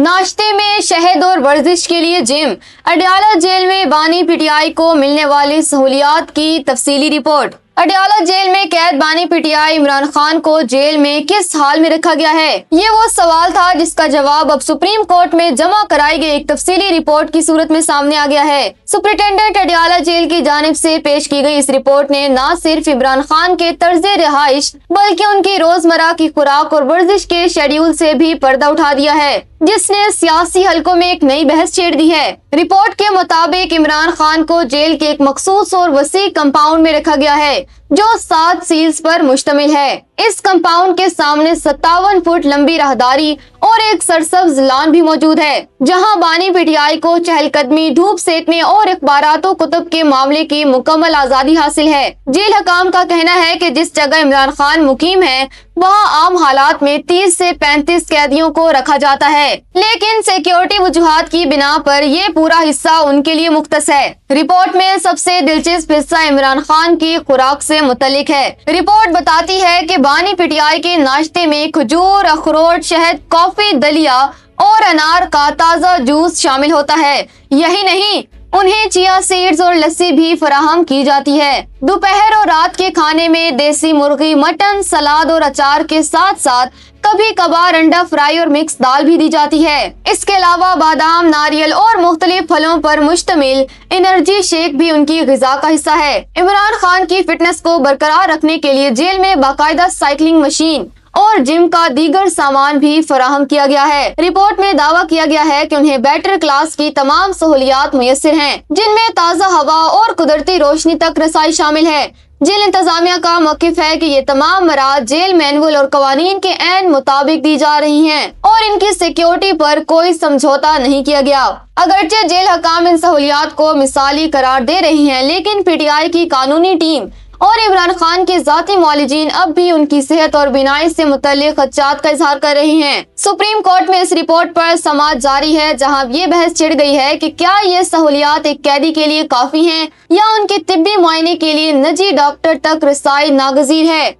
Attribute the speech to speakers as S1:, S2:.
S1: ناشتے میں شہد اور ورزش کے لیے جم۔ اڈیالہ جیل میں بانی پی ٹی آئی کو ملنے والی سہولیات کی تفصیلی رپورٹ۔ اڈیالہ جیل میں قید بانی P T I Imran Khan کو جیل میں کس حال میں رکھا گیا ہے؟ یہ وہ سوال تھا جس کا جواب اب سپریم کورٹ میں جمع کرائی گئی ایک تفصیلی رپورٹ کی صورت میں سامنے آ گیا ہے۔ سپرنٹینڈنٹ اڈیالہ جیل کی جانب سے پیش کی گئی اس رپورٹ نے نہ صرف عمران خان کے طرز رہائش بلکہ ان کی روزمرہ کی خوراک اور ورزش کے شیڈیول سے بھی پردہ اٹھا دیا ہے، جس نے سیاسی حلقوں میں ایک نئی بحث چھیڑ دی ہے۔ رپورٹ کے مطابق عمران خان کو جیل کے ایک مخصوص اور وسیع کمپاؤنڈ میں رکھا گیا ہے جو 7 سیلز پر مشتمل ہے۔ اس کمپاؤنڈ کے سامنے 57 فٹ لمبی راہداری اور ایک سرسبز لان بھی موجود ہے، جہاں بانی پی ٹی آئی کو چہل قدمی، دھوپ سیکنے اور اخبارات و کتب کے معاملے کی مکمل آزادی حاصل ہے۔ جیل حکام کا کہنا ہے کہ جس جگہ عمران خان مقیم ہے وہاں عام حالات میں 30 سے 35 قیدیوں کو رکھا جاتا ہے، لیکن سیکیورٹی وجوہات کی بنا پر یہ پورا حصہ ان کے لیے مختص ہے۔ رپورٹ میں سب سے دلچسپ حصہ عمران خان کی خوراک سے متعلق ہے۔ رپورٹ بتاتی ہے کہ بانی پی ٹی آئی کے ناشتے میں کھجور، اخروٹ، شہد، کافی، دلیا اور انار کا تازہ جوس شامل ہوتا ہے۔ یہی نہیں، انہیں چیا سیڈز اور لسی بھی فراہم کی جاتی ہے۔ دوپہر اور رات کے کھانے میں دیسی مرغی، مٹن، سلاد اور اچار کے ساتھ ساتھ کبھی کبھار انڈا فرائی اور مکس دال بھی دی جاتی ہے۔ اس کے علاوہ بادام، ناریل اور مختلف پھلوں پر مشتمل انرجی شیک بھی ان کی غذا کا حصہ ہے۔ عمران خان کی فٹنس کو برقرار رکھنے کے لیے جیل میں باقاعدہ سائیکلنگ مشین اور جم کا دیگر سامان بھی فراہم کیا گیا ہے۔ رپورٹ میں دعویٰ کیا گیا ہے کہ انہیں بیٹر کلاس کی تمام سہولیات میسر ہیں، جن میں تازہ ہوا اور قدرتی روشنی تک رسائی شامل ہے۔ جیل انتظامیہ کا موقف ہے کہ یہ تمام مراحل جیل مینول اور قوانین کے عین مطابق دی جا رہی ہیں اور ان کی سیکیورٹی پر کوئی سمجھوتا نہیں کیا گیا۔ اگرچہ جیل حکام ان سہولیات کو مثالی قرار دے رہی ہیں، لیکن پی ٹی آئی کی قانونی ٹیم اور عمران خان کے ذاتی معالجین اب بھی ان کی صحت اور بینائی سے متعلق خدشات کا اظہار کر رہے ہیں۔ سپریم کورٹ میں اس رپورٹ پر سماعت جاری ہے، جہاں یہ بحث چھڑ گئی ہے کہ کیا یہ سہولیات ایک قیدی کے لیے کافی ہیں یا ان کے طبی معائنے کے لیے نجی ڈاکٹر تک رسائی ناگزیر ہے۔